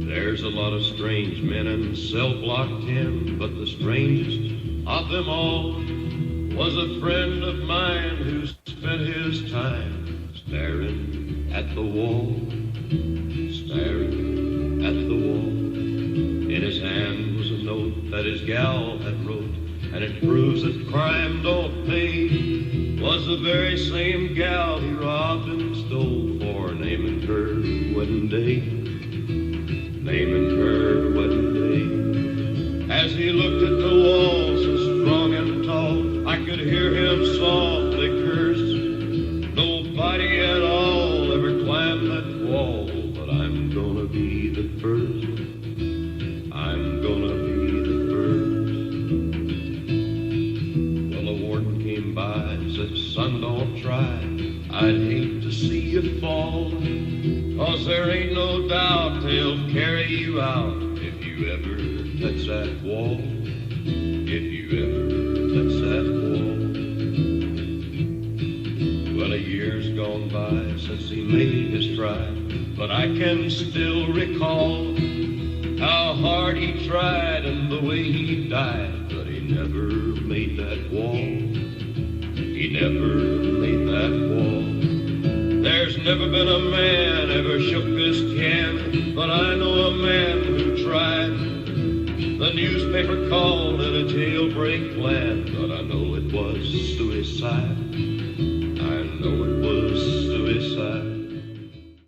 There's a lot of strange men in Cell Block 10, but the strangest of them all was a friend of mine who spent his time staring at the wall, staring at the wall. In his hand was a note that his gal had wrote, and it proves that crime don't pay. Was the very same gal he robbed and stole for naming her wedding day, naming her wedding day. As he looked at the wall so strong and tall, I could hear him softly curse. Nobody at all ever climbed that wall, but I'm gonna be the first. I'm gonna be the first. Well, a warden came by and said, son, don't try. I'd hate to see you fall, 'cause there ain't no doubt they'll carry you out if you ever touch that wall, if you ever touch that wall. Well, a year's gone by since he made his try, but I can still recall how hard he tried and the way he died, but he never made that wall. He never made that wall. There's never been a man ever shook this can, but I know a man who tried. The newspaper called it a jailbreak plan, but I know it was suicide. I know it was